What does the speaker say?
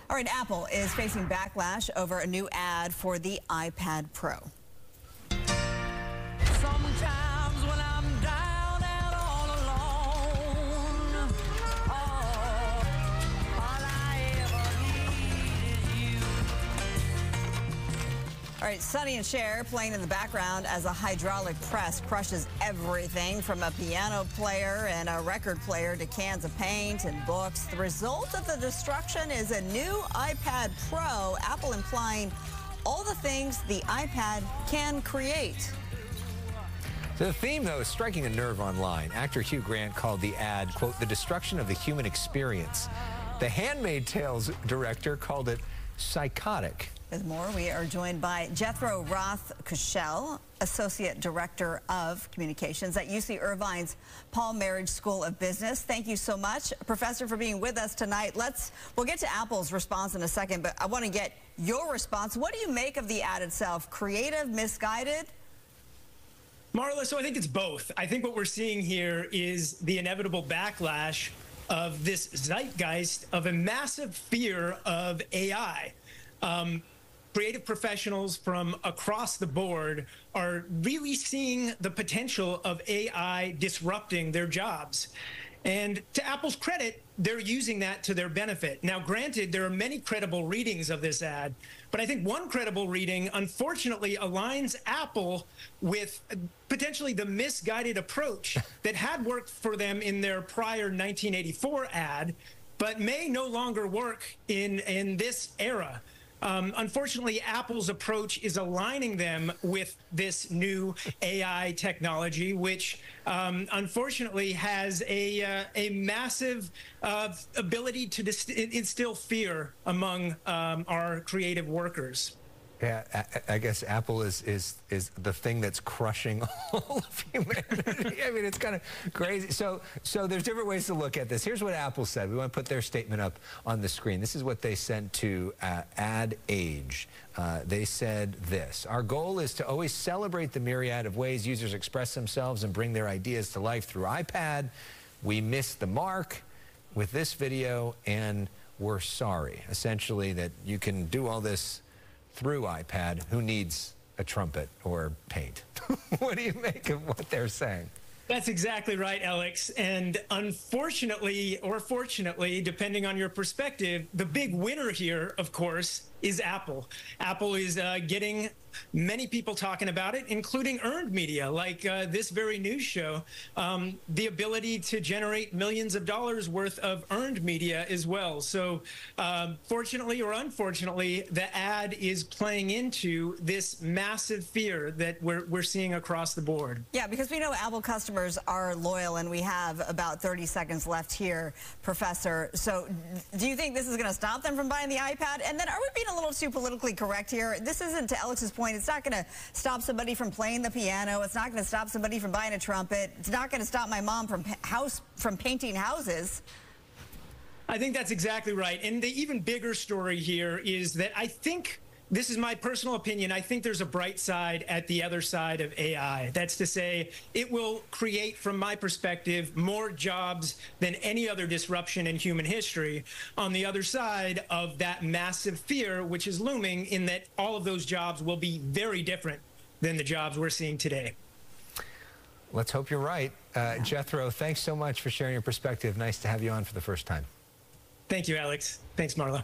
All right, Apple is facing backlash over a new ad for the iPad Pro. Sometimes when I'm down and all alone, all I ever need is you. All right, Sonny and Cher playing in the background as a hydraulic press crushes everything from a piano player and a record player to cans of paint and books. The result of the destruction is a new iPad Pro, Apple implying all the things the iPad can create. The theme, though, is striking a nerve online. Actor Hugh Grant called the ad, quote, the destruction of the human experience. The Handmaid's Tales director called it psychotic. With more, we are joined by Jethro Roth-Kushel, Associate Director of Communications at UC Irvine's Paul Marriage School of Business. Thank you so much, Professor, for being with us tonight. We'll get to Apple's response in a second, but I want to get your response. What do you make of the ad itself? Creative, misguided? Marla, so I think it's both. I think what we're seeing here is the inevitable backlash of this zeitgeist of a massive fear of AI. Creative professionals from across the board are really seeing the potential of AI disrupting their jobs. And to Apple's credit, they're using that to their benefit. Now, granted, there are many credible readings of this ad, but I think one credible reading, unfortunately, aligns Apple with potentially the misguided approach that had worked for them in their prior 1984 ad, but may no longer work in this era. Unfortunately, Apple's approach is aligning them with this new AI technology, which unfortunately has a massive ability to instill fear among our creative workers. Yeah, I guess Apple is the thing that's crushing all of humanity. I mean, it's kind of crazy. So there's different ways to look at this. Here's what Apple said. We want to put their statement up on the screen. This is what they sent to Ad Age. They said this: our goal is to always celebrate the myriad of ways users express themselves and bring their ideas to life through iPad. We missed the mark with this video, and we're sorry. Essentially, that you can do all this through iPad. Who needs a trumpet or paint? What do you make of what they're saying? That's exactly right, Alex. And unfortunately, or fortunately, depending on your perspective, the big winner here, of course, is Apple. Apple is getting many people talking about it, including earned media, like this very news show, the ability to generate millions of dollars worth of earned media as well. So fortunately or unfortunately, the ad is playing into this massive fear that we're seeing across the board. Yeah, because we know Apple customers are loyal, and we have about 30 seconds left here, Professor. So do you think this is going to stop them from buying the iPad? And then are we being a little too politically correct here? This isn't, to Alex's point, it's not going to stop somebody from playing the piano. It's not going to stop somebody from buying a trumpet. It's not going to stop my mom from painting houses. I think that's exactly right. And the even bigger story here is that I think, this is my personal opinion, I think there's a bright side at the other side of AI. That's to say, it will create, from my perspective, more jobs than any other disruption in human history on the other side of that massive fear, which is looming, in that all of those jobs will be very different than the jobs we're seeing today. Let's hope you're right. Jethro, thanks so much for sharing your perspective. Nice to have you on for the first time. Thank you, Alex. Thanks, Marla.